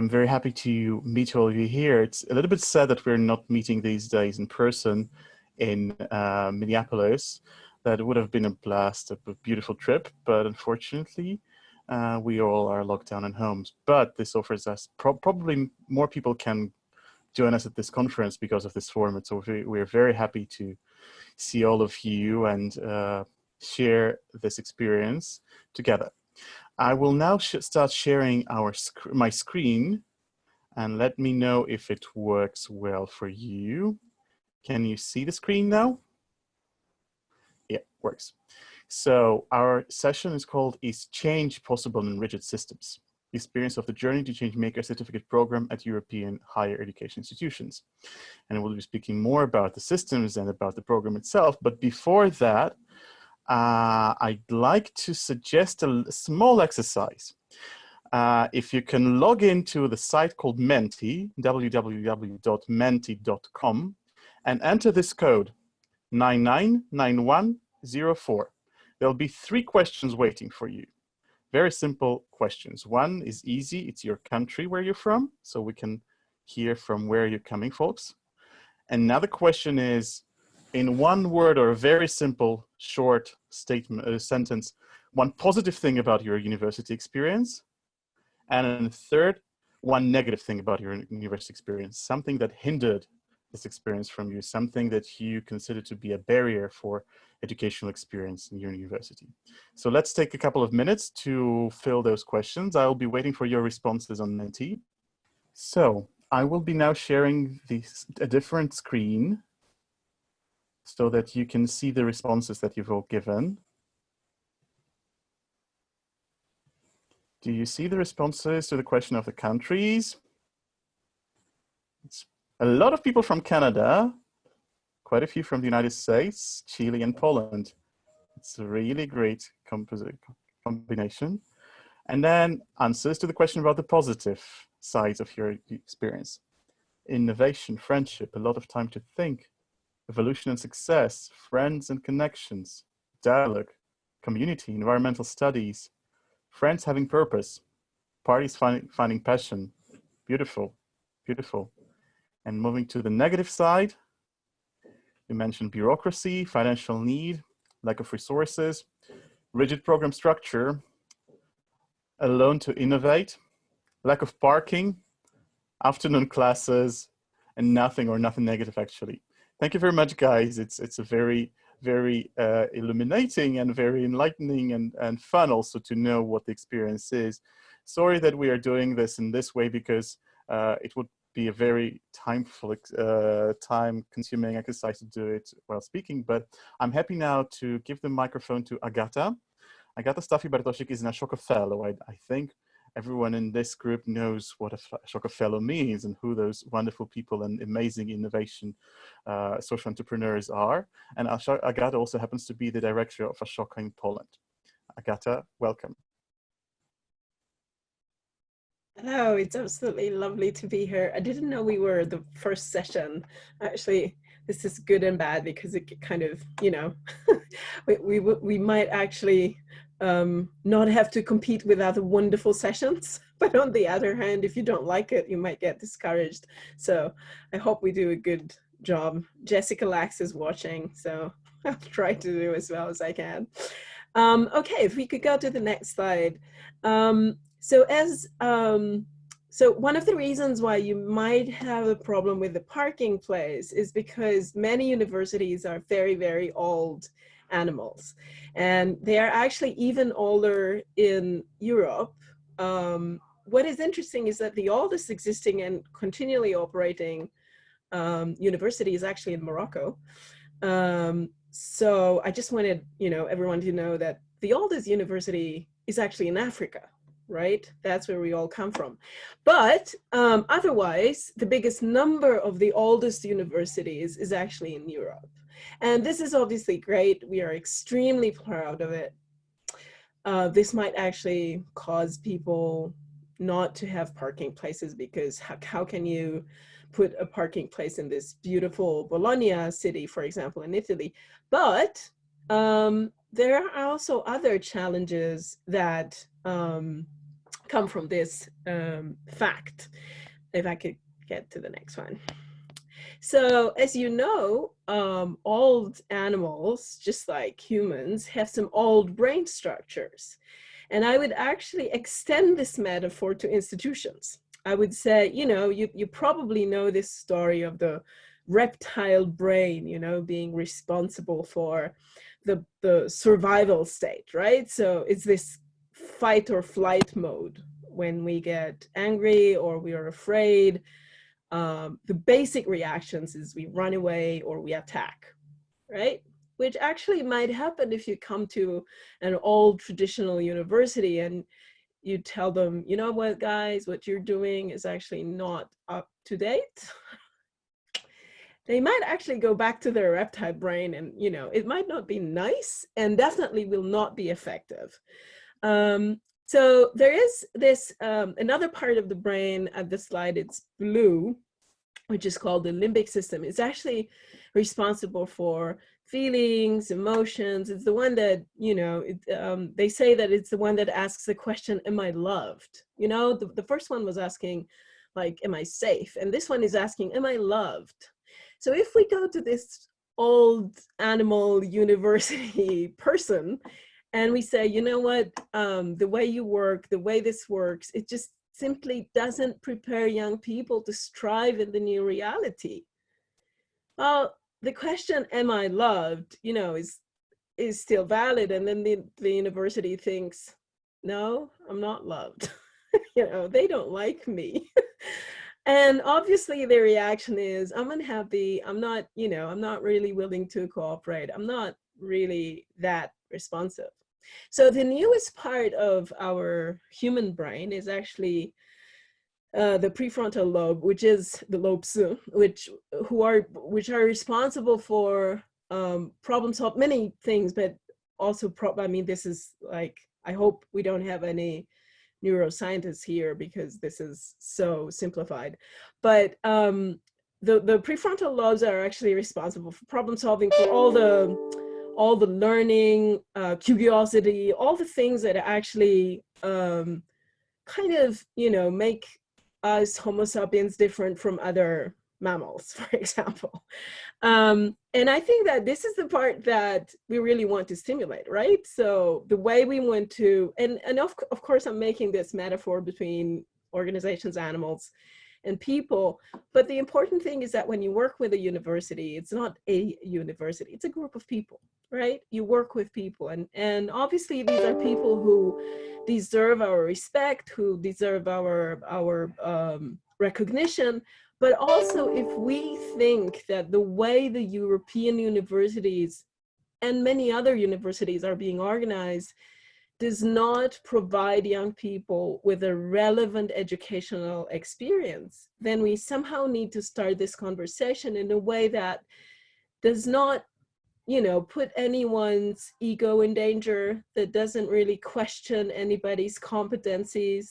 I'm very happy to meet all of you here. It's a little bit sad that we're not meeting these days in person in Minneapolis. That would have been a blast, a beautiful trip, but unfortunately, we all are locked down in homes. But this offers us, probably more people can join us at this conference because of this format. So we're very happy to see all of you and share this experience together. I will now start sharing my screen, and let me know if it works well for you. Can you see the screen now? Yeah, works. So our session is called Is Change Possible in Rigid Systems? The Experience of the Journey to Changemaker Certificate Program at European Higher Education Institutions. And we'll be speaking more about the systems and about the program itself. But before that, I'd like to suggest a small exercise. If you can log into the site called Menti, www.menti.com, and enter this code, 999104. There'll be 3 questions waiting for you. Very simple questions. One is easy. It's your country where you're from, so we can hear from where you're coming, folks. Another question is, in one word or a very simple, short statement, sentence, one positive thing about your university experience. And then third, one negative thing about your university experience, something that hindered this experience from you, something that you consider to be a barrier for educational experience in your university. So let's take a couple of minutes to fill those questions. I'll be waiting for your responses on Menti. So I will be now sharing a different screen so that you can see the responses that you've all given. Do you see the responses to the question of the countries? It's a lot of people from Canada, quite a few from the United States, Chile, and Poland. It's a really great combination. And then answers to the question about the positive sides of your experience. Innovation, friendship, a lot of time to think, evolution and success, friends and connections, dialogue, community, environmental studies, friends having purpose, parties finding passion. Beautiful, beautiful. And moving to the negative side, you mentioned bureaucracy, financial need, lack of resources, rigid program structure, alone to innovate, lack of parking, afternoon classes, and nothing or nothing negative actually. Thank you very much, guys. It's a very illuminating and very enlightening and fun also to know what the experience is. Sorry that we are doing this in this way because it would be a very time-consuming exercise to do it while speaking, but I'm happy now to give the microphone to Agata. Agata Staffy-Bartosik is an Ashoka Fellow. I think everyone in this group knows what a Ashoka Fellow means and who those wonderful people and amazing innovation social entrepreneurs are. And Agata also happens to be the director of Ashoka in Poland. Agata, welcome. Hello, it's absolutely lovely to be here. I didn't know we were the first session. Actually, this is good and bad because it kind of, you know, we might actually not have to compete with other wonderful sessions. But on the other hand, if you don't like it, you might get discouraged. So I hope we do a good job. Jessica Lax is watching, so I'll try to do as well as I can. Okay, if we could go to the next slide. So one of the reasons why you might have a problem with the parking place is because many universities are very, very old animals. And they are actually even older in Europe. What is interesting is that the oldest existing and continually operating university is actually in Morocco. So I just wanted, you know, everyone to know that the oldest university is actually in Africa. Right? That's where we all come from. But otherwise, the biggest number of the oldest universities is actually in Europe. And this is obviously great. We are extremely proud of it. This might actually cause people not to have parking places because how can you put a parking place in this beautiful Bologna city, for example, in Italy? But there are also other challenges that come from this fact. If I could get to the next one. So as you know, old animals, just like humans, have some old brain structures. And I would actually extend this metaphor to institutions. I would say, you know, you probably know this story of the reptile brain, you know, being responsible for the survival state, right? So it's this fight or flight mode. When we get angry or we are afraid, the basic reactions is we run away or we attack, right? Which actually might happen if you come to an old traditional university and you tell them, you know what, guys, what you're doing is actually not up to date. They might actually go back to their reptile brain, and, you know, it might not be nice and definitely will not be effective. So there is this another part of the brain at the slide, it's blue, which is called the limbic system. It's actually responsible for feelings, emotions. It's the one that, you know, they say that it's the one that asks the question, am I loved? You know, the first one was asking, like, am I safe? And this one is asking, am I loved? So if we go to this old animal university person and we say, you know what, the way you work, the way this works, it just simply doesn't prepare young people to strive in the new reality. Well, the question, am I loved, you know, is still valid. And then the university thinks, no, I'm not loved. You know, they don't like me. And obviously their reaction is, I'm unhappy. I'm not, you know, I'm not really willing to cooperate. I'm not really that responsive. So the newest part of our human brain is actually the prefrontal lobe, which is the lobes, which are responsible for problem solve many things, but also I mean, this is like, I hope we don't have any neuroscientists here because this is so simplified. But the prefrontal lobes are actually responsible for problem solving, for all the learning, curiosity, all the things that actually kind of, you know, make us Homo sapiens different from other mammals, for example. And I think that this is the part that we really want to stimulate, right? So the way we want to, and of course, I'm making this metaphor between organizations, animals, and people. But the important thing is that when you work with a university, it's not a university, it's a group of people, right? You work with people. And obviously, these are people who deserve our respect, who deserve our recognition. But also, if we think that the way the European universities and many other universities are being organized does not provide young people with a relevant educational experience, then we somehow need to start this conversation in a way that does not, you know, put anyone's ego in danger, that doesn't really question anybody's competencies,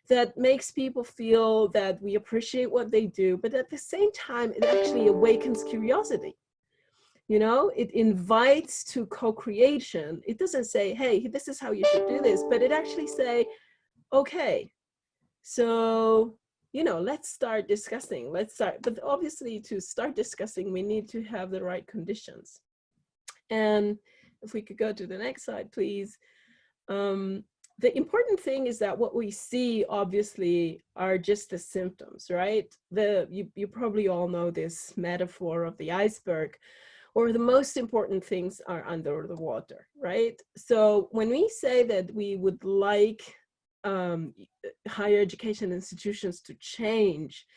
that makes people feel that we appreciate what they do, but at the same time, it actually awakens curiosity. You know, it invites to co-creation. It doesn't say, hey, this is how you should do this, but it actually say, okay, so, you know, let's start discussing, but obviously to start discussing, we need to have the right conditions. And if we could go to the next slide, please. The important thing is that what we see, obviously, are just the symptoms, right? You probably all know this metaphor of the iceberg, or the most important things are under the water, right? So when we say that we would like higher education institutions to change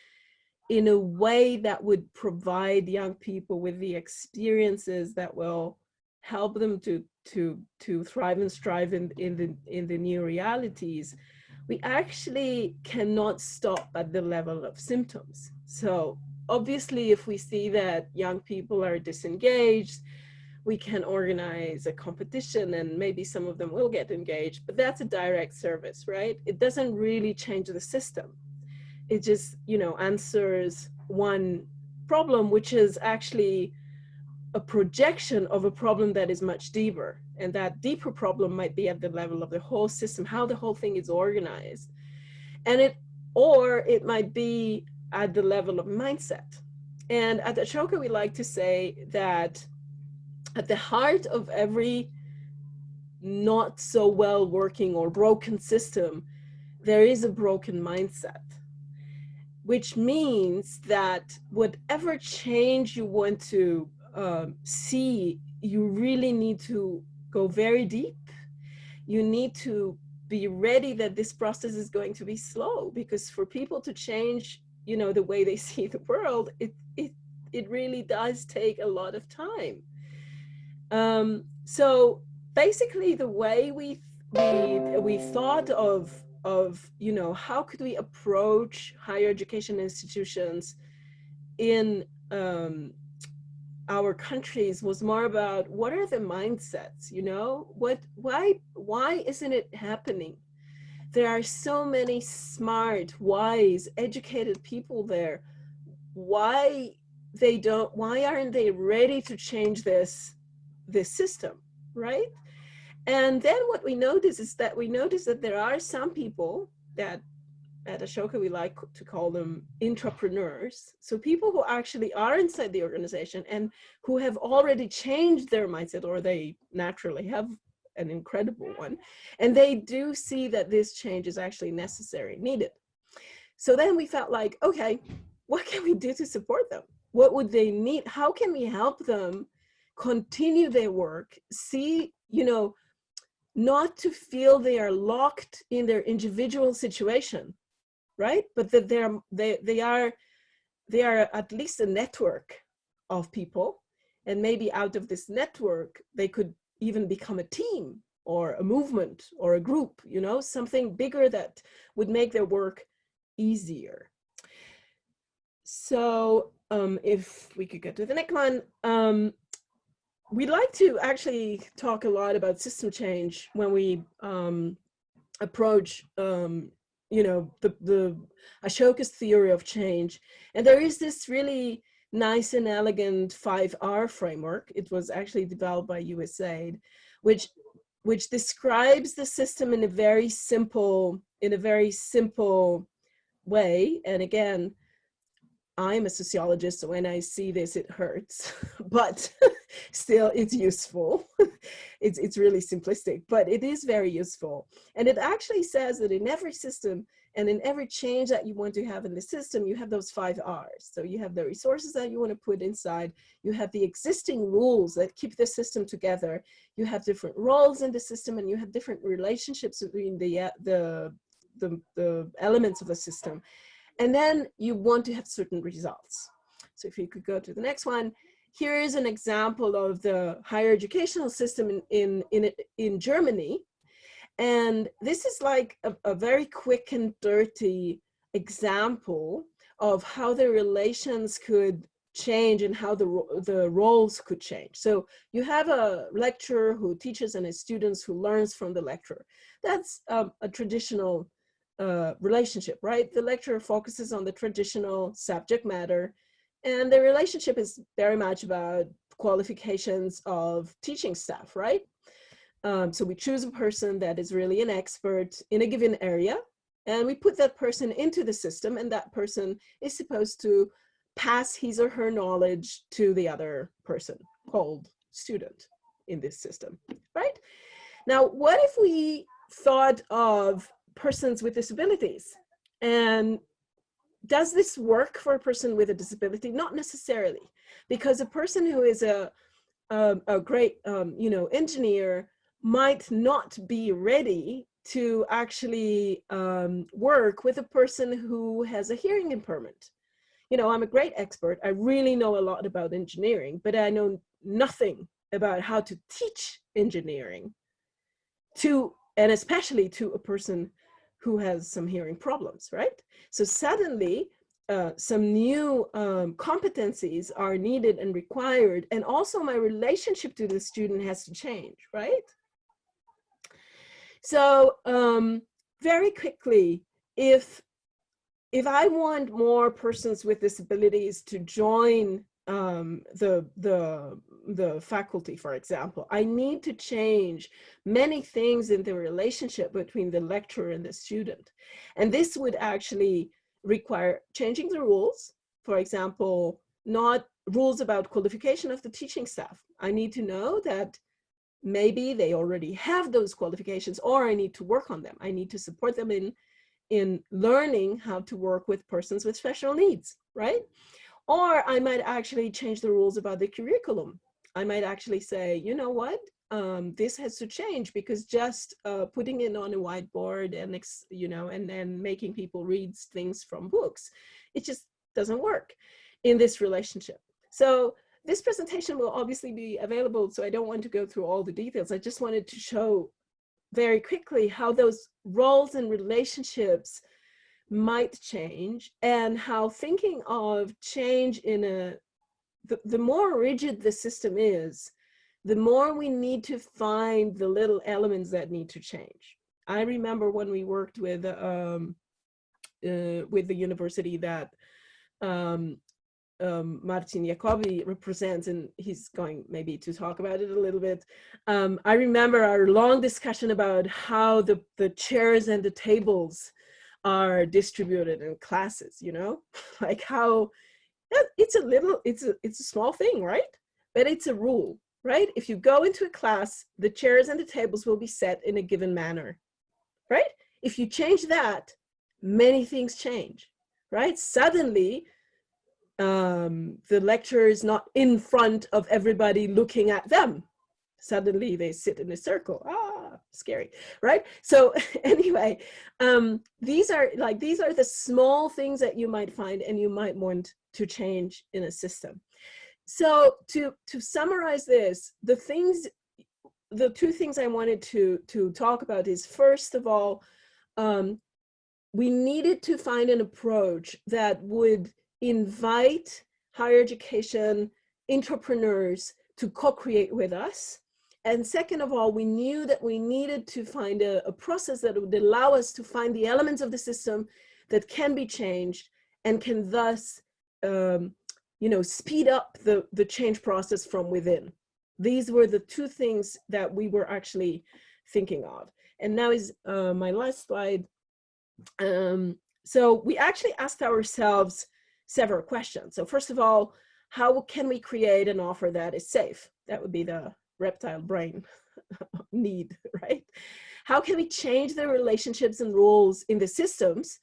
in a way that would provide young people with the experiences that will help them to thrive and strive in the new realities, we actually cannot stop at the level of symptoms. So obviously, if we see that young people are disengaged, we can organize a competition and maybe some of them will get engaged, but that's a direct service, right? It doesn't really change the system. It just, you know, answers one problem, which is actually a projection of a problem that is much deeper. And that deeper problem might be at the level of the whole system, how the whole thing is organized. or it might be at the level of mindset. And at Ashoka, we like to say that at the heart of every not so well working or broken system, there is a broken mindset, which means that whatever change you want to see, you really need to go very deep. You need to be ready that this process is going to be slow, because for people to change, you know, the way they see the world, it really does take a lot of time. So basically, the way we thought of, you know, how could we approach higher education institutions in our countries was more about what are the mindsets, you know, why isn't it happening? There are so many smart, wise, educated people there. Why aren't they ready to change this system, right? And then what we notice is that there are some people that at Ashoka we like to call them intrapreneurs. So people who actually are inside the organization and who have already changed their mindset, or they naturally have an incredible one, and they do see that this change is actually necessary, needed. So then we felt like, okay, what can we do to support them? What would they need? How can we help them continue their work, see, you know, not to feel they are locked in their individual situation, right? But that they are at least a network of people, and maybe out of this network they could even become a team or a movement or a group, you know, something bigger that would make their work easier. So if we could get to the next one, we'd like to actually talk a lot about system change when we approach you know, the Ashoka's theory of change. And there is this really nice and elegant 5R framework. It was actually developed by USAID, which describes the system in a very simple way. And again, I'm a sociologist, so when I see this, it hurts, but still it's useful. It's really simplistic, but it is very useful. And it actually says that in every system and in every change that you want to have in the system, you have those 5 R's. So you have the resources that you want to put inside, you have the existing rules that keep the system together, you have different roles in the system, and you have different relationships between the elements of the system. And then you want to have certain results. So if you could go to the next one, here is an example of the higher educational system in Germany. And this is like a very quick and dirty example of how the relations could change and how the roles could change. So you have a lecturer who teaches and a student who learns from the lecturer. That's a traditional relationship, right? The lecturer focuses on the traditional subject matter, and the relationship is very much about qualifications of teaching staff, right? So we choose a person that is really an expert in a given area, and we put that person into the system, and that person is supposed to pass his or her knowledge to the other person called student in this system, right? Now, what if we thought of persons with disabilities? And does this work for a person with a disability? Not necessarily, because a person who is a great you know, engineer might not be ready to actually work with a person who has a hearing impairment. You know, I'm a great expert. I really know a lot about engineering, but I know nothing about how to teach engineering to, and especially to a person who has some hearing problems, right? So suddenly, some new competencies are needed and required, and also my relationship to the student has to change, right? So very quickly, if I want more persons with disabilities to join the the faculty, for example. I need to change many things in the relationship between the lecturer and the student. And this would actually require changing the rules. For example, not rules about qualification of the teaching staff. I need to know that maybe they already have those qualifications, or I need to work on them. I need to support them in learning how to work with persons with special needs, right? Or I might actually change the rules about the curriculum. I might actually say, you know what, this has to change, because just putting it on a whiteboard and, you know, and then making people read things from books, it just doesn't work in this relationship. So this presentation will obviously be available, so I don't want to go through all the details. I just wanted to show very quickly how those roles and relationships might change, and how thinking of change in the more rigid the system is, the more we need to find the little elements that need to change. I remember when we worked with the university that Martin Jacobi represents, and he's going maybe to talk about it a little bit. I remember our long discussion about how the chairs and the tables are distributed in classes, you know, like how it's a small thing, right? But it's a rule, right? If you go into a class, the chairs and the tables will be set in a given manner, right? If you change that, many things change, right? Suddenly, the lecturer is not in front of everybody looking at them. Suddenly they sit in a circle. Ah, scary, right? So anyway, these are the small things that you might find and you might want to change in a system. So to summarize this, the two things I wanted to talk about is, first of all, we needed to find an approach that would invite higher education entrepreneurs to co-create with us. And second of all, we knew that we needed to find a process that would allow us to find the elements of the system that can be changed and can thus you know, speed up the change process from within. These were the two things that we were actually thinking of. And now is my last slide. So we actually asked ourselves several questions. So first of all, how can we create an offer that is safe? That would be the reptile brain need, right? How can we change the relationships and rules in the systems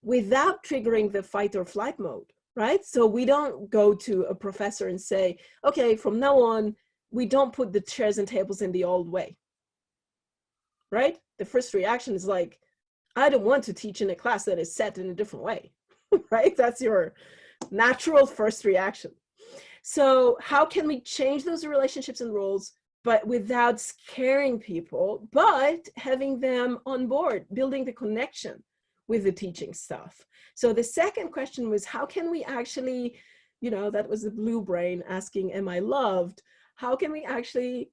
without triggering the fight or flight mode, right? So we don't go to a professor and say, okay, from now on, we don't put the chairs and tables in the old way, right? The first reaction is like, I don't want to teach in a class that is set in a different way, right? That's your natural first reaction. So how can we change those relationships and roles, but without scaring people, but having them on board, building the connection with the teaching staff? So the second question was, how can we actually, you know, that was the blue brain asking, am I loved? How can we actually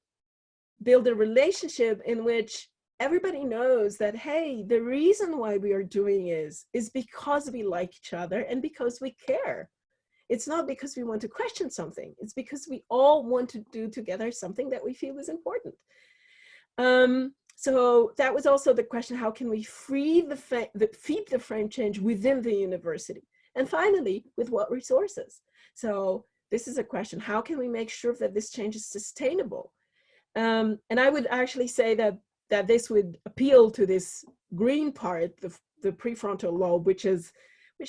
build a relationship in which everybody knows that, hey, the reason why we are doing is because we like each other and because we care. It's not because we want to question something. It's because we all want to do together something that we feel is important. So that was also the question, how can we feed the frame change within the university? And finally, with what resources? So this is a question, how can we make sure that this change is sustainable? And I would actually say that this would appeal to this green part, the prefrontal lobe, which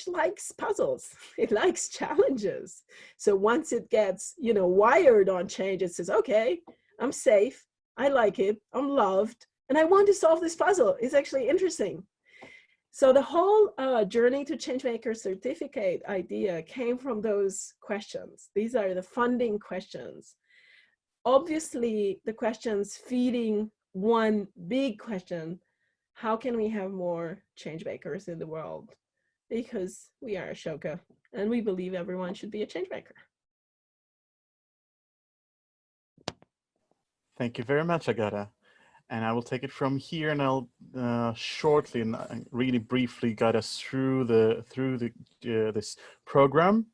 likes puzzles. It likes challenges. So once it gets, you know, wired on change, it says, okay, I'm safe, I like it, I'm loved, and I want to solve this puzzle. It's actually interesting. So the whole journey to Changemaker certificate idea came from those questions. These are the funding questions. Obviously, the questions feeding one big question, how can we have more changemakers in the world? Because we are Ashoka and we believe everyone should be a changemaker. Thank you very much, Agata. And I will take it from here, and I'll shortly and really briefly guide us through this program.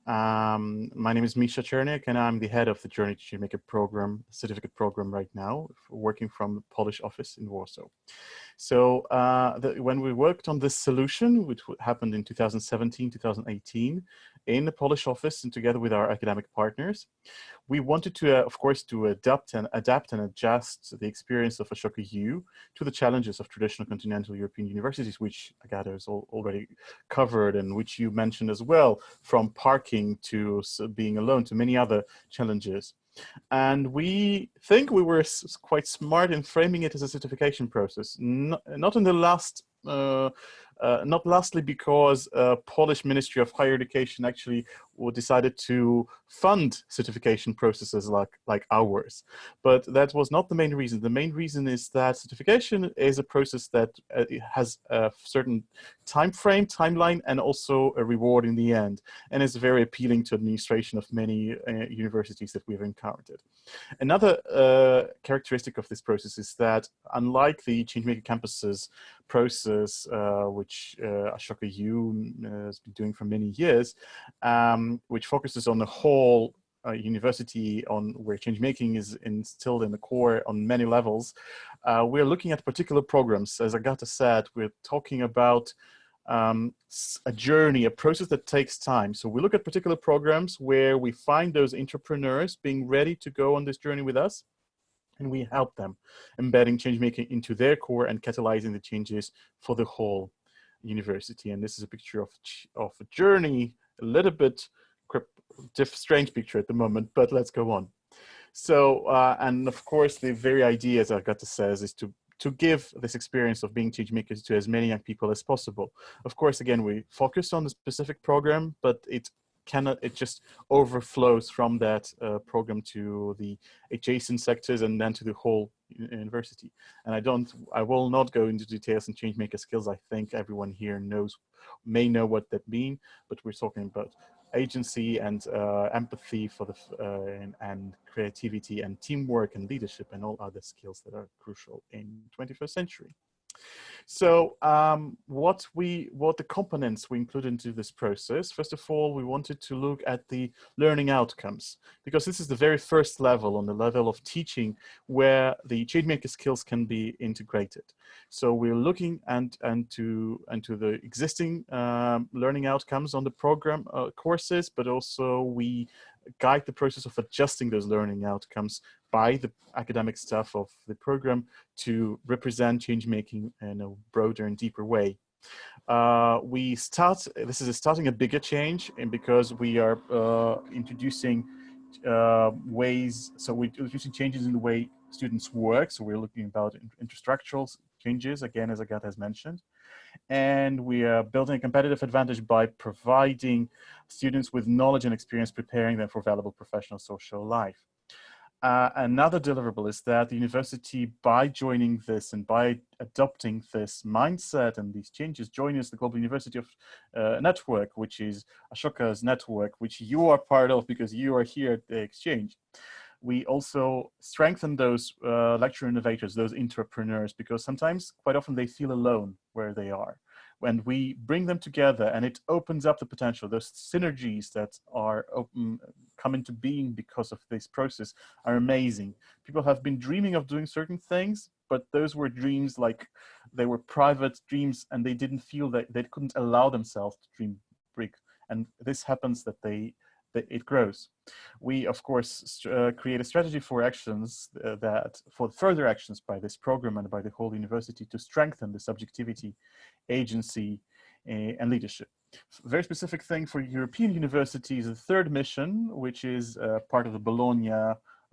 My name is Misha Chernik, and I'm the head of the Journey to Changemaker program, certificate program right now, working from the Polish office in Warsaw. So when we worked on this solution, which happened in 2017, 2018, in the Polish office and together with our academic partners, we wanted to, of course, to adapt and adjust the experience of Ashoka U to the challenges of traditional continental European universities, which Agata has already covered and which you mentioned as well, from parking to being alone to many other challenges. And we think we were quite smart in framing it as a certification process, not in the last, not lastly because Polish Ministry of Higher Education actually decided to fund certification processes like ours. But that was not the main reason. The main reason is that certification is a process that has a certain time frame, timeline, and also a reward in the end, and is very appealing to administration of many universities that we've encountered. Another characteristic of this process is that, unlike the Changemaker campuses process, which Ashoka U has been doing for many years, which focuses on the whole university, on where changemaking is instilled in the core on many levels, we're looking at particular programs. As Agata said, we're talking about a journey, a process that takes time. So we look at particular programs where we find those entrepreneurs being ready to go on this journey with us, and we help them, embedding changemaking into their core and catalyzing the changes for the whole university. And this is a picture of a journey, a little bit strange picture at the moment, but let's go on. So, and of course, the very idea, as Agata says, is to give this experience of being changemakers to as many young people as possible. Of course, again, we focus on the specific program, but it just overflows from that program to the adjacent sectors and then to the whole university. And I will not go into details on changemaker skills. I think everyone here may know what that means, but we're talking about agency and empathy for the and creativity and teamwork and leadership and all other skills that are crucial in 21st century. So what the components we include into this process, first of all, we wanted to look at the learning outcomes, because this is the very first level, on the level of teaching, where the changemaker skills can be integrated. So we're looking into the existing learning outcomes on the program courses, but also we guide the process of adjusting those learning outcomes by the academic staff of the program to represent changemaking in a broader and deeper way. This is starting a bigger change, and because we are introducing ways, so we're introducing changes in the way students work. So we're looking about infrastructural changes, again, as Agata has mentioned. And we are building a competitive advantage by providing students with knowledge and experience, preparing them for valuable professional social life. Another deliverable is that the university, by joining this and by adopting this mindset and these changes, joins the Global University of Network, which is Ashoka's network, which you are part of because you are here at the exchange. We also strengthen those lecture innovators, those entrepreneurs, because sometimes, quite often, they feel alone where they are. When we bring them together, and it opens up the potential, those synergies that are come into being because of this process are amazing. People have been dreaming of doing certain things, but those were dreams, like they were private dreams, and they didn't feel that they couldn't allow themselves to dream big. And this happens that it grows. We, of course, create a strategy for actions for further actions by this program and by the whole university to strengthen the subjectivity, agency, and leadership. Very specific thing for European universities, the third mission, which is part of the Bologna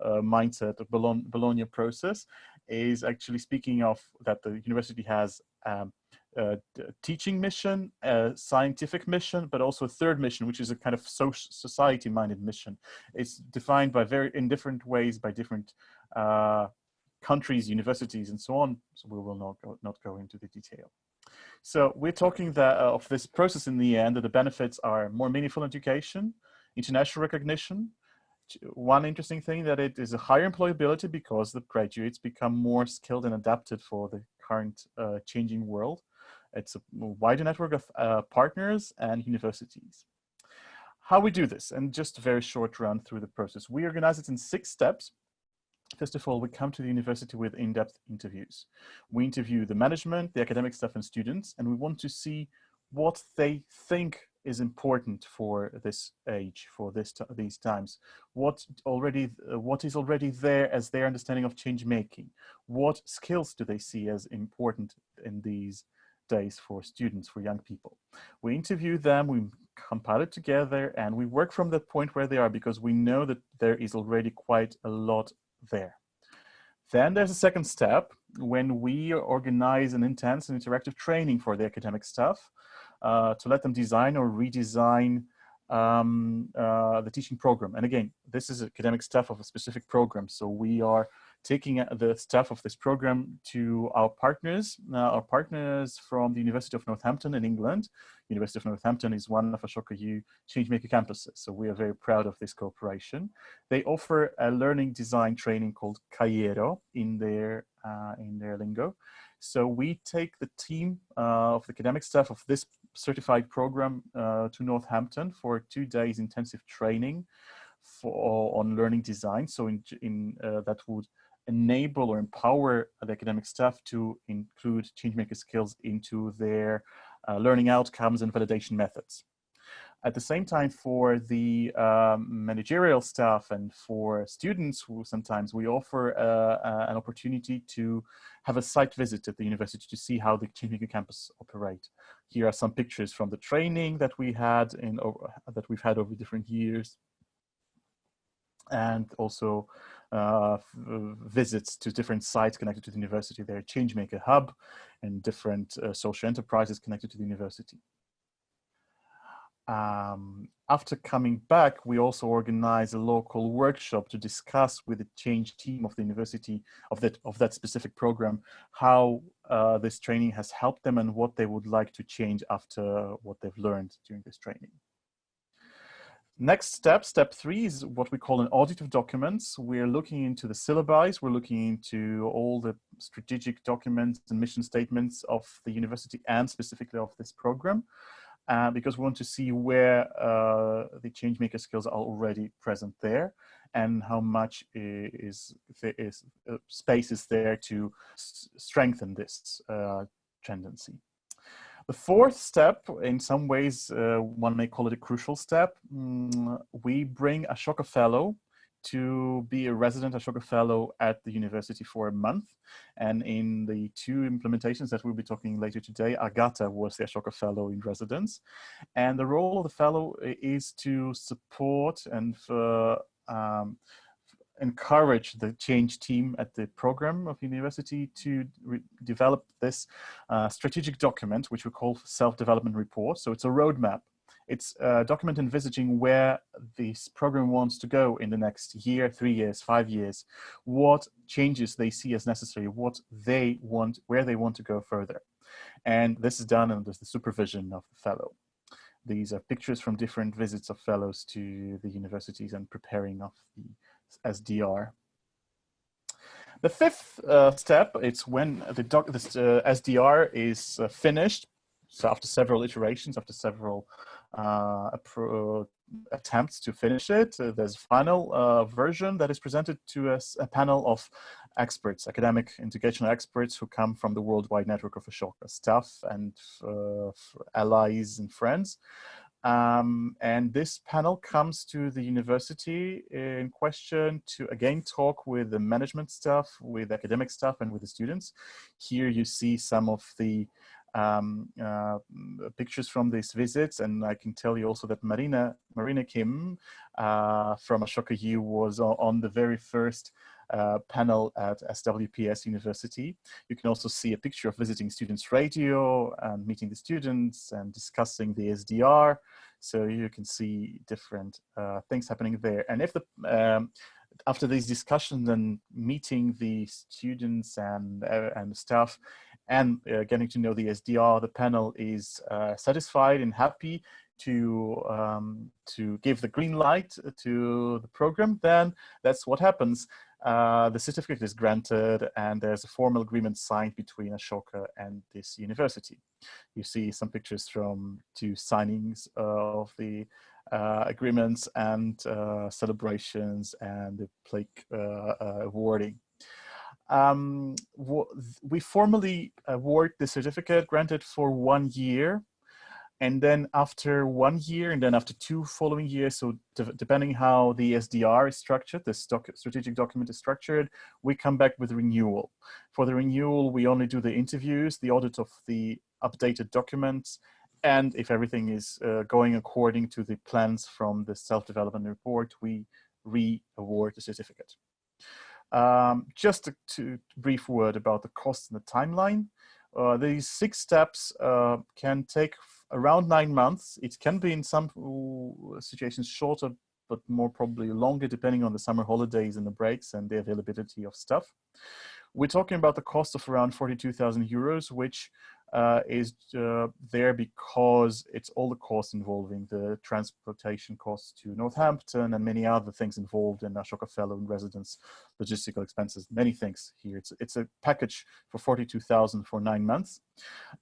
mindset, of Bologna process, is actually speaking of that the university has teaching mission, a scientific mission, but also a third mission, which is a kind of society-minded mission. It's defined by in different ways by different countries, universities, and so on. So we will not go into the detail. So we're talking of this process in the end, that the benefits are more meaningful education, international recognition. One interesting thing, that it is a higher employability because the graduates become more skilled and adapted for the current changing world. It's a wider network of partners and universities. how we do this, and just a very short run through the process. We organize it in 6 steps. First of all, we come to the university with in-depth interviews. We interview the management, the academic staff and students, and we want to see what they think is important for this age, for these times. What is already there as their understanding of change making? What skills do they see as important in these days for students, for young people? We interview them, we compile it together, and we work from that point where they are, because we know that there is already quite a lot there. Then there's a second step when we organize an intense and interactive training for the academic staff to let them design or redesign the teaching program. And again, this is academic staff of a specific program. So we are taking the staff of this program to our partners from the University of Northampton in England. University of Northampton is one of Ashoka U Changemaker campuses, so we are very proud of this cooperation. They offer a learning design training called Cairo in their lingo. So we take the team of the academic staff of this certified program to Northampton for 2 days intensive training on learning design. So that would enable or empower the academic staff to include changemaker skills into their learning outcomes and validation methods. At the same time, for the managerial staff and for students, who sometimes we offer an opportunity to have a site visit at the university to see how the Changemaking campus operate. Here are some pictures from the training that we've had over different years, and also visits to different sites connected to the university. There are Changemaker Hub and different social enterprises connected to the university. After coming back, we also organize a local workshop to discuss with the change team of the university of that specific program how this training has helped them and what they would like to change after what they've learned during this training. Next step, step 3, is what we call an audit of documents. We're looking into the syllabi, we're looking into all the strategic documents and mission statements of the university and specifically of this program, because we want to see where the changemaker skills are already present there and how much space is there to strengthen this tendency. The 4th step, in some ways, one may call it a crucial step. We bring Ashoka Fellow to be a resident Ashoka Fellow at the university for a month. And in the 2 implementations that we'll be talking later today, Agata was the Ashoka Fellow in residence. And the role of the fellow is to support and encourage the change team at the program of university to develop this strategic document, which we call self-development report. So it's a roadmap. It's a document envisaging where this program wants to go in the next year, 3 years, 5 years, what changes they see as necessary, what they want, where they want to go further. And this is done under the supervision of the fellow. These are pictures from different visits of fellows to the universities and preparing of the SDR. The 5th step, it's when the SDR is finished. So after several iterations, after several attempts to finish it, there's a final version that is presented to us, a panel of experts, academic educational experts who come from the worldwide network of Ashoka staff and allies and friends. And this panel comes to the university in question to again talk with the management staff, with academic staff, and with the students. Here you see some of the pictures from these visits, and I can tell you also that Marina Kim from Ashoka U was on the very first panel at SWPS University. You can also see a picture of visiting students radio and meeting the students and discussing the SDR. So you can see different things happening there. And if after these discussions and meeting the students and staff and getting to know the SDR, the panel is satisfied and happy to give the green light to the program, then that's what happens. The certificate is granted and there's a formal agreement signed between Ashoka and this university. You see some pictures from 2 signings of the agreements and celebrations and the plaque awarding. We formally award the certificate granted for 1 year, and then after 1 year, and then after 2 following years, so depending how the SDR is structured, the strategic document is structured, we come back with renewal. For the renewal, we only do the interviews, the audit of the updated documents, and if everything is going according to the plans from the self-development report, we re-award the certificate. Just a brief word about the cost and the timeline. These 6 steps can take around 9 months. It can be in some situations shorter, but more probably longer, depending on the summer holidays and the breaks and the availability of stuff. We're talking about the cost of around 42,000 euros, which is there because it's all the costs involving the transportation costs to Northampton and many other things involved in Ashoka Fellow and residence, logistical expenses, many things here. It's a package for 42,000 for 9 months,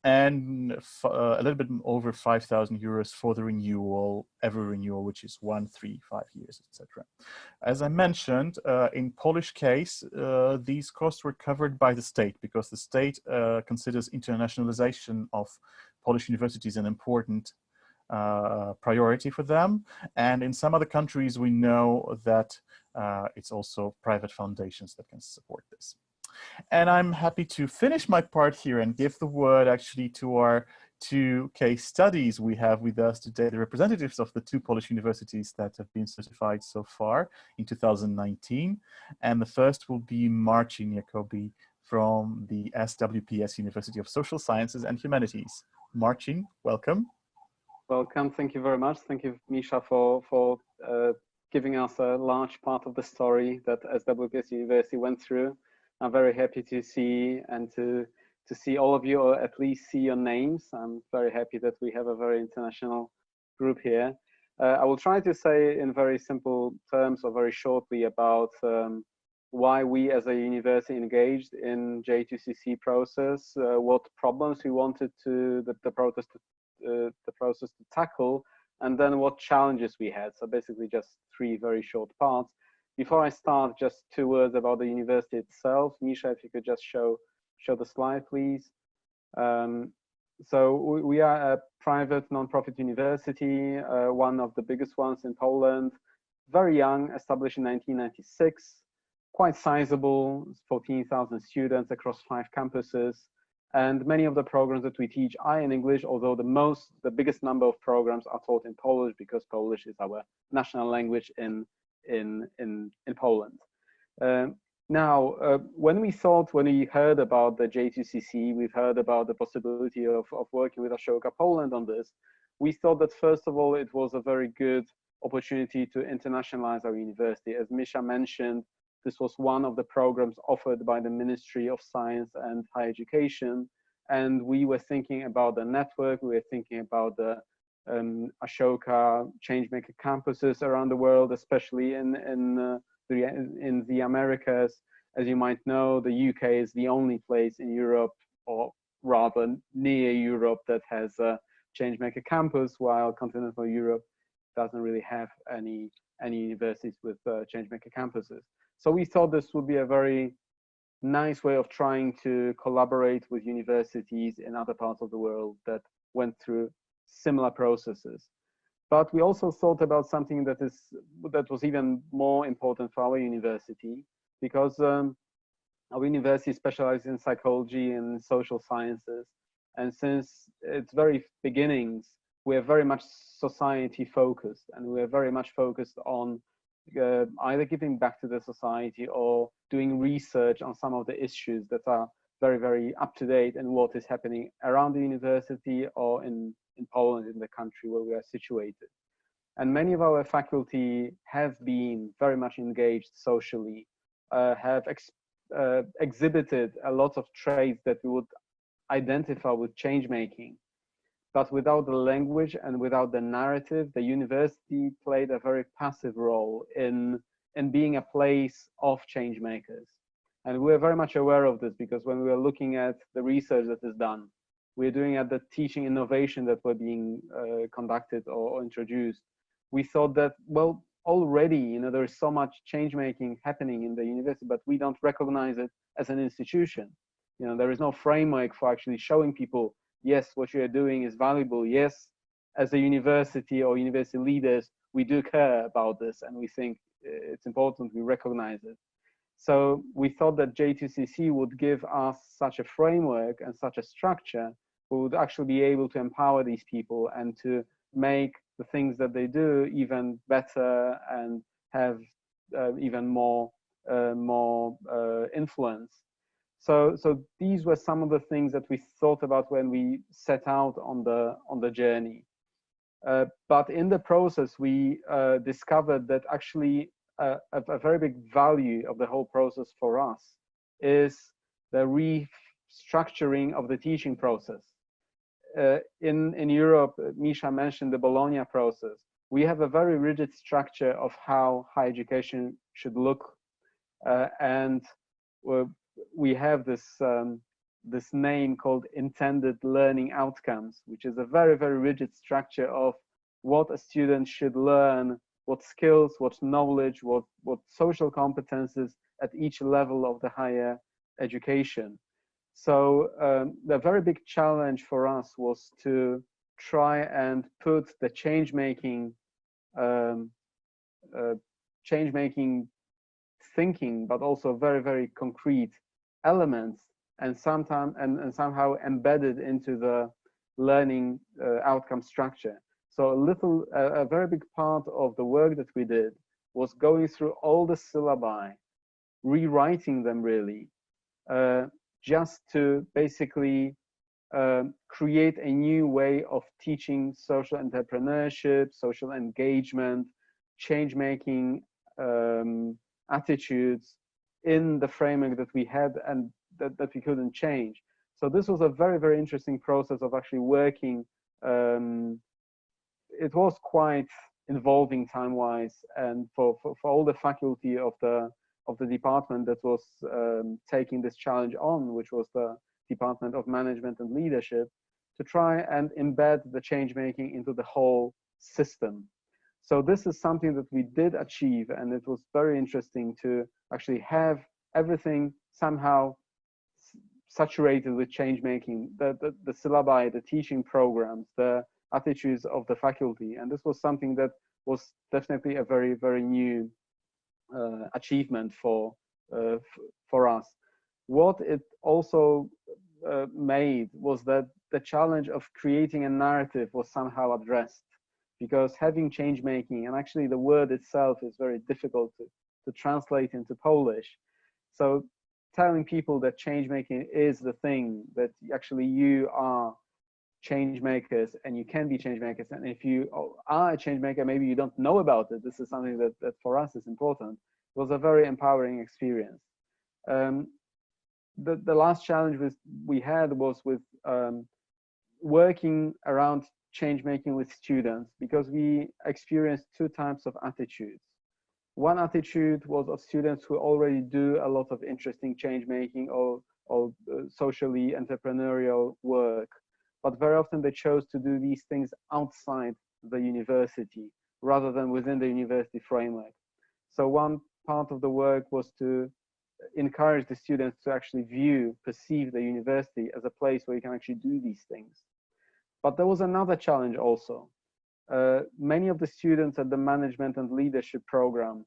and a little bit over 5,000 euros for the renewal, every renewal, which is 1, 3, 5 years, etc. As I mentioned, in Polish case, these costs were covered by the state because the state considers internationalization of Polish universities an important priority for them. And in some other countries, we know that it's also private foundations that can support this. And I'm happy to finish my part here and give the word actually to our 2 case studies we have with us today, the representatives of the 2 Polish universities that have been certified so far in 2019. And the first will be Marcin Jacobi from the SWPS University of Social Sciences and Humanities. Marcin, welcome. Welcome. Thank you very much. Thank you, Misha, for giving us a large part of the story that SWPS University went through. I'm very happy to see and to see all of you, or at least see your names. I'm very happy that we have a very international group here. I will try to say in very simple terms or very shortly about why we as a university engaged in J2CC process, what problems we wanted the process to tackle, and then what challenges we had. So basically just 3 very short parts. Before I start, just 2 words about the university itself. Misha, if you could just show the slide, please. So we are a private non-profit university, one of the biggest ones in Poland, very young, established in 1996, quite sizable, 14,000 students across 5 campuses. And many of the programs that we teach are in English, although the biggest number of programs are taught in Polish because Polish is our national language in Poland. Now, when we heard about the J2CC, we've heard about the possibility of working with Ashoka Poland on this. We thought that first of all, it was a very good opportunity to internationalize our university. As Misha mentioned, this was one of the programs offered by the Ministry of Science and Higher Education. And we were thinking about the network, we were thinking about the Ashoka Changemaker campuses around the world, especially in the Americas. As you might know, the UK is the only place in Europe, or rather near Europe, that has a Changemaker campus, while continental Europe doesn't really have any universities with Changemaker campuses. So we thought this would be a very nice way of trying to collaborate with universities in other parts of the world that went through similar processes. But we also thought about something that was even more important for our university, because our university specializes in psychology and social sciences. And since its very beginnings, we are very much society focused, and we are very much focused on either giving back to the society or doing research on some of the issues that are very, very up to date and what is happening around the university or in Poland, in the country where we are situated. And many of our faculty have been very much engaged socially, have exhibited a lot of traits that we would identify with change making. But without the language and without the narrative, the university played a very passive role in being a place of change makers. And we're very much aware of this, because when we are looking at the research that is done, we're doing at the teaching innovation that were being conducted or introduced, we thought that, well, already, you know, there is so much change making happening in the university, but we don't recognize it as an institution. You know, there is no framework for actually showing people, yes, what you are doing is valuable. Yes, as a university or university leaders, we do care about this, and we think it's important we recognize it. So we thought that J2CC would give us such a framework and such a structure, we would actually be able to empower these people and to make the things that they do even better and have even more influence. So these were some of the things that we thought about when we set out on the journey. But in the process, we discovered that actually a very big value of the whole process for us is the restructuring of the teaching process. In Europe, Misha mentioned the Bologna process. We have a very rigid structure of how higher education should look, and we have this this name called intended learning outcomes, which is a very, very rigid structure of what a student should learn, what skills, what knowledge, what social competences at each level of the higher education. So the very big challenge for us was to try and put the change-making thinking, but also very, very concrete elements, and somehow embedded into the learning outcome structure. So a very big part of the work that we did was going through all the syllabi, rewriting them really, just to basically create a new way of teaching social entrepreneurship, social engagement, change-making attitudes in the framework that we had and that we couldn't change. So this was a very, very interesting process of actually working. It was quite involving time-wise, and for all the faculty of the department that was taking this challenge on, which was the Department of Management and Leadership, to try and embed the change-making into the whole system. So this is something that we did achieve, and it was very interesting to actually have everything somehow saturated with change-making, the syllabi, the teaching programs, the attitudes of the faculty. And this was something that was definitely a very, very new achievement for us. What it also made was that the challenge of creating a narrative was somehow addressed, because having change making, and actually the word itself is very difficult to translate into Polish. So telling people that change making is the thing, that actually you are change makers and you can be change makers, and if you are a change maker, maybe you don't know about it. This is something that for us is important. It was a very empowering experience. The last challenge we had was with working around change making with students, because we experienced two types of attitudes. One attitude was of students who already do a lot of interesting change making or socially entrepreneurial work, but very often they chose to do these things outside the university rather than within the university framework. So one part of the work was to encourage the students to actually perceive the university as a place where you can actually do these things. But there was another challenge also. Many of the students at the management and leadership program,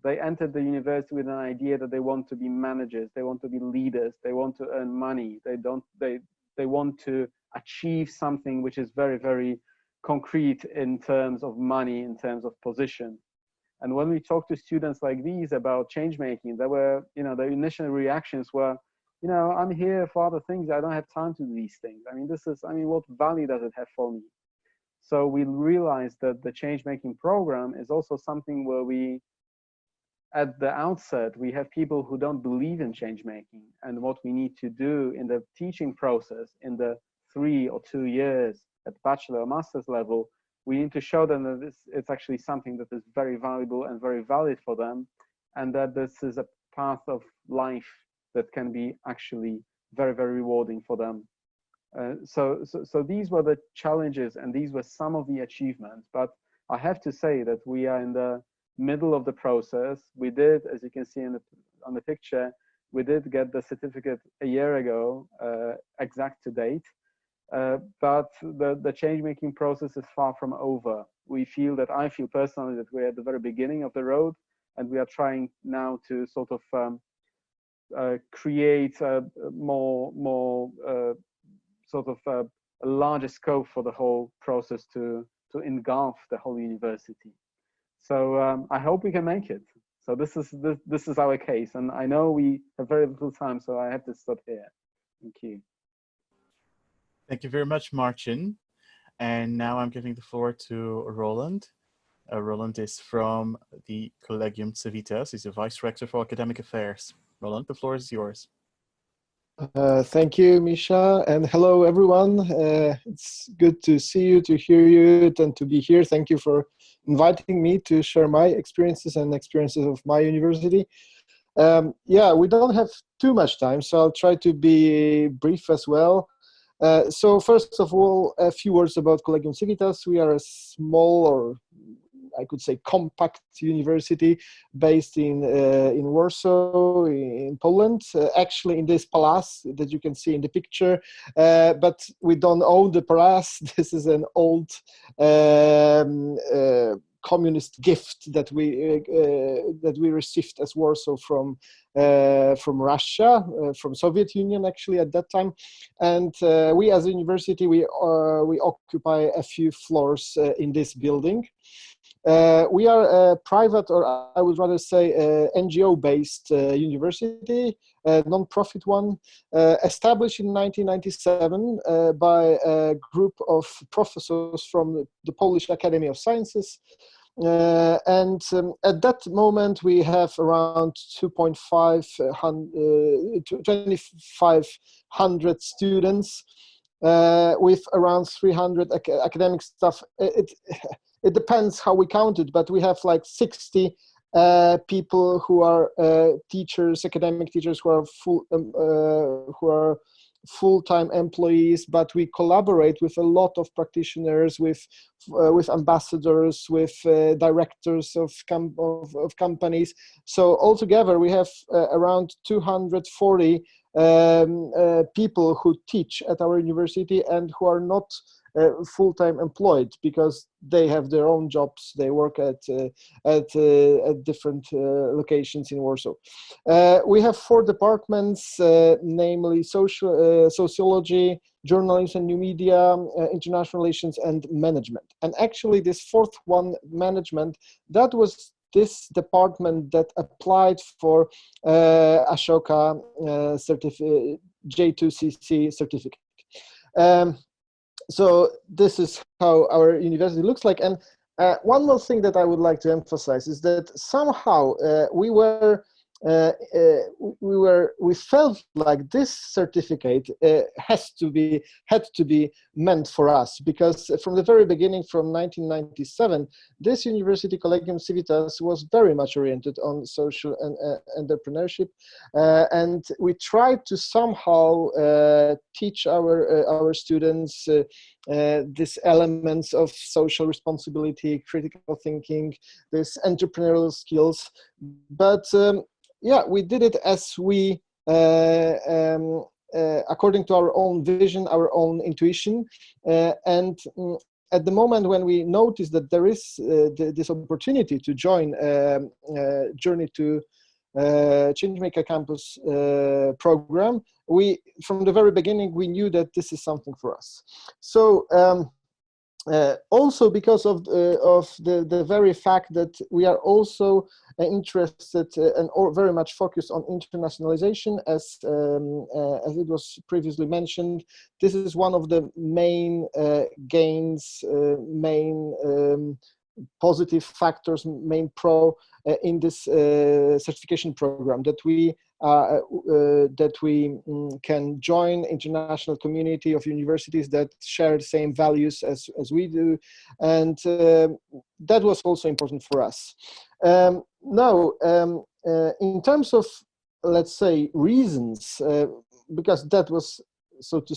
they entered the university with an idea that they want to be managers, they want to be leaders, they want to earn money, they want to achieve something which is very, very concrete in terms of money, in terms of position. And when we talk to students like these about change making, there were, the initial reactions were, I'm here for other things. I don't have time to do these things. What value does it have for me? So we realized that the change making program is also something where we, at the outset, we have people who don't believe in change making, and what we need to do in the teaching process in the 3 or 2 years at bachelor or master's level, we need to show them that it's actually something that is very valuable and very valid for them, and that this is a path of life that can be actually very, very rewarding for them. So these were the challenges, and these were some of the achievements. But I have to say that we are in the middle of the process. We did, as you can see on the picture, we did get the certificate a year ago, exact to date. But the change-making process is far from over. I feel personally that we're at the very beginning of the road, and we are trying now to sort of create a a larger scope for the whole process to engulf the whole university. So I hope we can make it. So this is our case, and I know we have very little time, so I have to stop here. Thank you. Thank you very much, Marcin. And now I'm giving the floor to Roland. Roland is from the Collegium Civitas. He's a Vice Rector for Academic Affairs. Roland, the floor is yours. Thank you, Misha, and hello, everyone. It's good to see you, to hear you, and to be here. Thank you for inviting me to share my experiences and experiences of my university. Yeah, we don't have too much time, so I'll try to be brief as well. So first of all, a few words about Collegium Civitas. We are a small, or I could say compact university based in Warsaw, in Poland, actually in this palace that you can see in the picture, but we don't own the palace. This is an old communist gift that we received as Warsaw from Russia, from Soviet Union actually at that time, and we as a university we occupy a few floors in this building. We are a private, or I would rather say NGO-based university, a non-profit one, established in 1997 by a group of professors from the Polish Academy of Sciences. And at that moment, we have around 2,500 students with around 300 academic staff. It depends how we count it, but we have like 60 people who are teachers, academic teachers who are full-time employees, but we collaborate with a lot of practitioners, with ambassadors, with directors of companies. So altogether, we have around 240 people who teach at our university and who are not full-time employed because they have their own jobs. They work at different locations in Warsaw. We have 4 departments, namely sociology, journalism and new media, international relations, and management. And actually, this 4th one, management, that was this department that applied for Ashoka J2CC certificate. So this is how our university looks like. And one more thing that I would like to emphasize is that somehow we felt like this certificate had to be meant for us, because from the very beginning, from 1997, this university, Collegium Civitas, was very much oriented on social and entrepreneurship, and we tried to somehow teach our students these elements of social responsibility, critical thinking, these entrepreneurial skills, but yeah, we did it as we, according to our own vision, our own intuition, and at the moment when we noticed that there is this opportunity to join Journey to Changemaker Campus program, from the very beginning, we knew that this is something for us. So also because of the very fact that we are also interested and very much focused on internationalization, as it was previously mentioned, this is one of the main gains, main positive factors, main pro in this certification program, that we can join international community of universities that share the same values as we do, and that was also important for us. Now, in terms of, let's say, reasons, because that was so to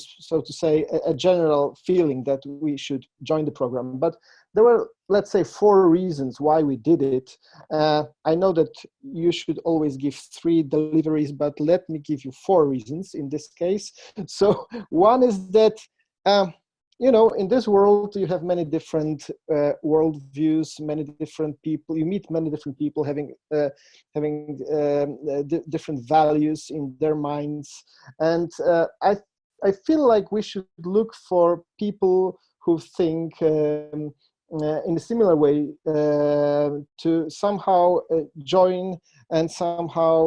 say a general feeling that we should join the program, but there were, let's say, 4 reasons why we did it. I know that you should always give 3 deliveries, but let me give you 4 reasons in this case. So one is that, you know, in this world, you have many different worldviews, many different people. You meet many different people having different values in their minds. And I feel like we should look for people who think in a similar way, to somehow join and somehow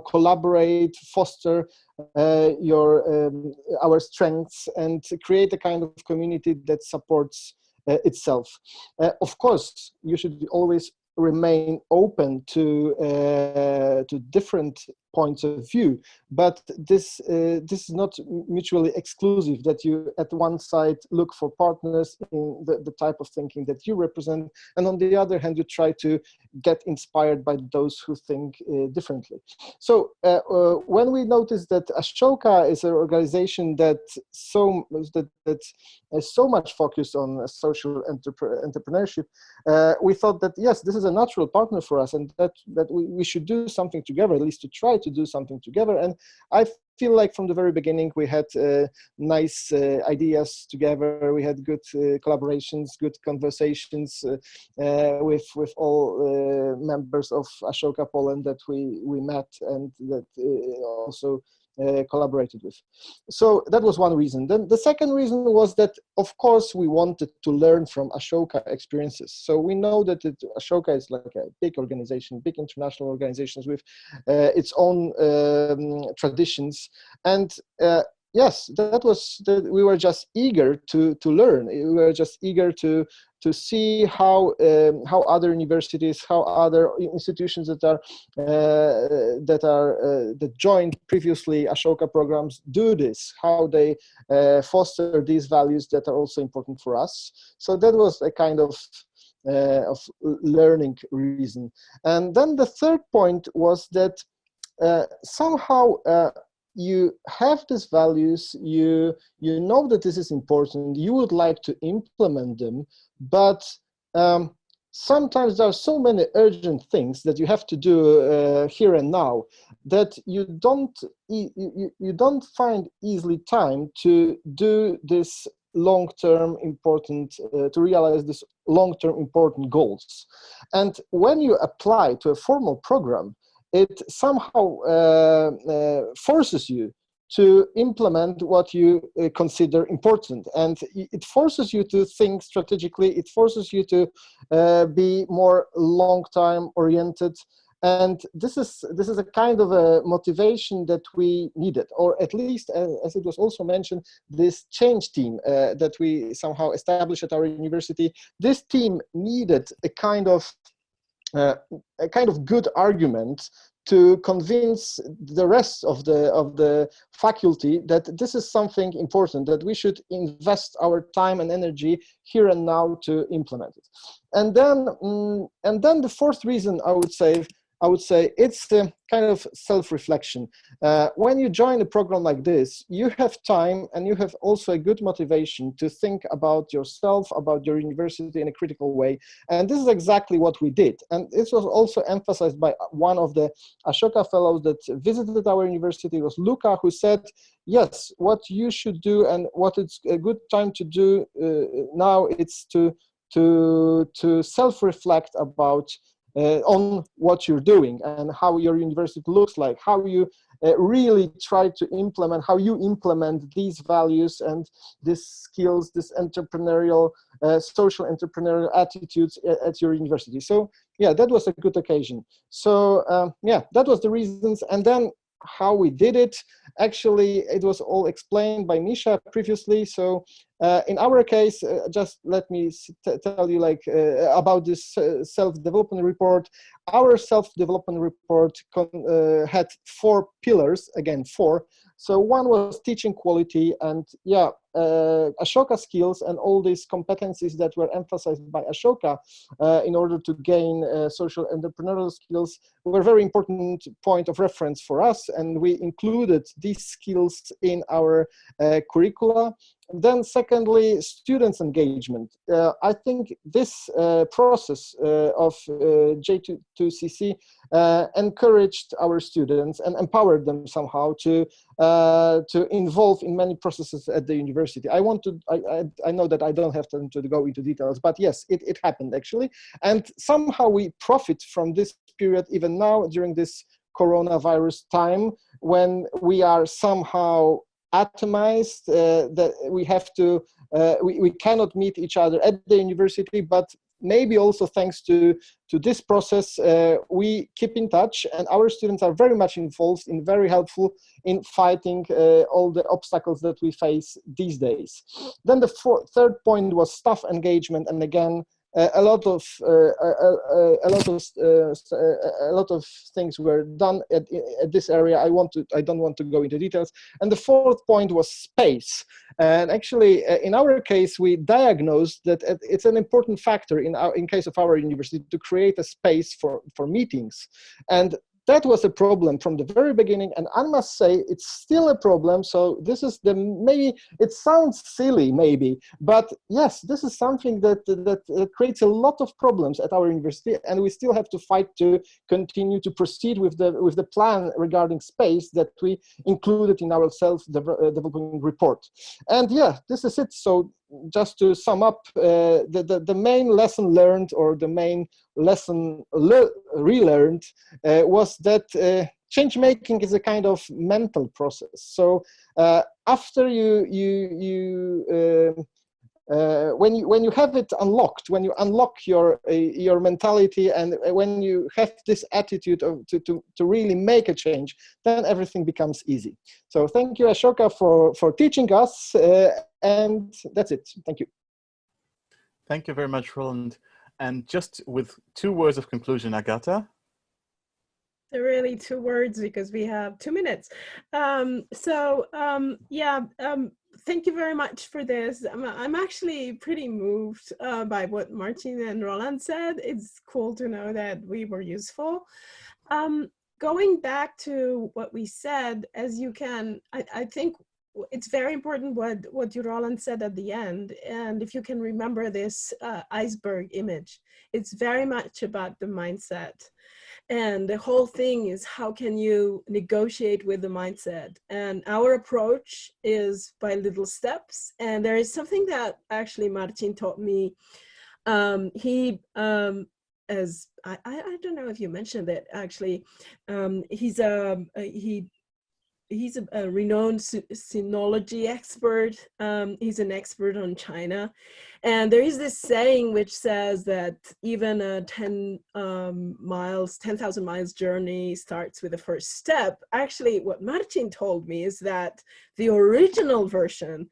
collaborate, foster our strengths, and create a kind of community that supports itself. Of course, you should always remain open to different points of view, but this is not mutually exclusive, that you at one side look for partners in the type of thinking that you represent, and on the other hand you try to get inspired by those who think differently. So when we noticed that Ashoka is an organization that is so much focused on social entrepreneurship, we thought that yes, this is a natural partner for us, and that we should do something together, at least to try to do something together. And I feel like from the very beginning we had nice ideas together. We had good collaborations, good conversations with all members of Ashoka Poland that we met and that also collaborated with. So that was one reason. Then the second reason was that, of course, we wanted to learn from Ashoka experiences. So we know that Ashoka is like a big organization, big international organizations with its own traditions. And yes, we were just eager to learn. We were just eager to see how other universities, how other institutions that joined previously Ashoka programs do this, how they foster these values that are also important for us. So that was a kind of learning reason. And then the third point was that somehow you have these values, you know that this is important, you would like to implement them, but sometimes there are so many urgent things that you have to do here and now that you don't find easily time to do this long-term important, to realize this long-term important goals. And when you apply to a formal program, it somehow forces you to implement what you consider important, and it forces you to think strategically. It forces you to be more long-time oriented, and this is a kind of a motivation that we needed, or at least, as it was also mentioned, this change team that we somehow established at our university. This team needed a kind of good argument to convince the rest of the faculty that this is something important, that we should invest our time and energy here and now to implement it. And then the fourth reason I would say it's the kind of self-reflection. When you join a program like this, you have time and you have also a good motivation to think about yourself, about your university in a critical way. And this is exactly what we did. And this was also emphasized by one of the Ashoka fellows that visited our university. It was Luca, who said, yes, what you should do and what it's a good time to do now, it's to self-reflect about on what you're doing and how your university looks like, how you really try to implement, how you implement these values and these skills, this entrepreneurial, social entrepreneurial attitudes at your university. So yeah, that was a good occasion. So yeah, that was the reasons. And then how we did it, actually, it was all explained by Misha previously. So in our case, just let me tell you about this self-development report. Our self-development report had 4 pillars, again 4. So one was teaching quality, and yeah, Ashoka skills and all these competencies that were emphasized by Ashoka in order to gain social entrepreneurial skills were a very important point of reference for us, and we included these skills in our curricula. then secondly, students' engagement. I think this process of J2CC encouraged our students and empowered them somehow to involve in many processes at the university. I know that I don't have time to go into details, but yes, it happened actually. And somehow we profit from this period even now during this coronavirus time, when we are somehow atomized, that we have to, we cannot meet each other at the university, but maybe also thanks to this process, we keep in touch, and our students are very much involved and very helpful in fighting all the obstacles that we face these days. Then the third point was staff engagement, and again, a lot of things were done at this area. I don't want to go into details. And the fourth point was space. And actually, in our case, we diagnosed that it's an important factor in case of our university to create a space for meetings. And that was a problem from the very beginning, and I must say it's still a problem. So this is maybe it sounds silly, maybe, but yes, this is something that creates a lot of problems at our university, and we still have to fight to continue to proceed with the plan regarding space that we included in our self-developing report. And yeah, this is it. So just to sum up, the main lesson learned, or the main lesson relearned, was that change making is a kind of mental process. So after when you have it unlocked, when you unlock your mentality, and when you have this attitude to really make a change, then everything becomes easy. So thank you, Ashoka, for teaching us, and that's it. Thank you. Thank you very much, Roland. And just with 2 words of conclusion, Agata. They're really 2 words because we have 2 minutes. Thank you very much for this. I'm actually pretty moved by what Martin and Roland said. It's cool to know that we were useful. Going back to what we said, as you can, I think it's very important what you, Roland, said at the end. And if you can remember this iceberg image, it's very much about the mindset. And the whole thing is, how can you negotiate with the mindset? And our approach is by little steps. And there is something that actually Martin taught me. As I don't know if you mentioned it, actually, he's a renowned sinology expert. He's an expert on China. And there is this saying which says that even a 10,000 miles journey starts with the first step. Actually, what Martin told me is that the original version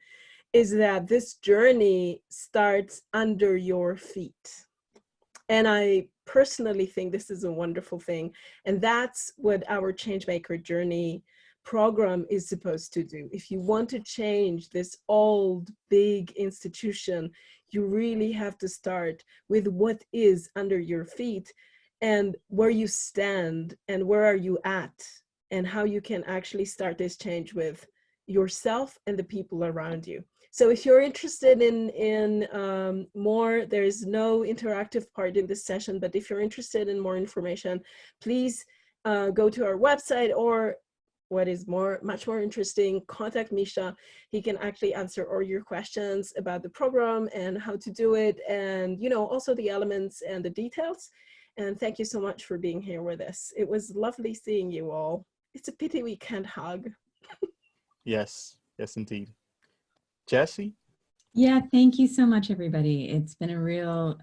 is that this journey starts under your feet. And I personally think this is a wonderful thing. And that's what our Changemaker journey program is supposed to do. If you want to change this old big institution, you really have to start with what is under your feet, and where you stand, and where are you at, and how you can actually start this change with yourself and the people around you. So if you're interested in more, there is no interactive part in this session, but if you're interested in more information, please go to our website, or what is much more interesting, contact Misha. He can actually answer all your questions about the program and how to do it, and also the elements and the details. And thank you so much for being here with us. It was lovely seeing you all. It's a pity we can't hug. Yes, yes, indeed. Jessie? Yeah, thank you so much, everybody. It's been a real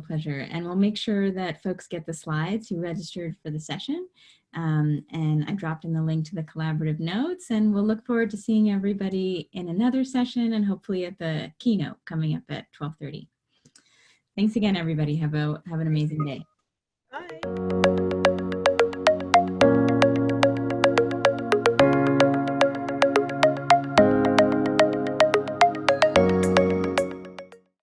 pleasure. And we'll make sure that folks get the slides who registered for the session. And I dropped in the link to the collaborative notes, and we'll look forward to seeing everybody in another session, and hopefully at the keynote coming up at 12:30. Thanks again, everybody. Have an amazing day. Bye.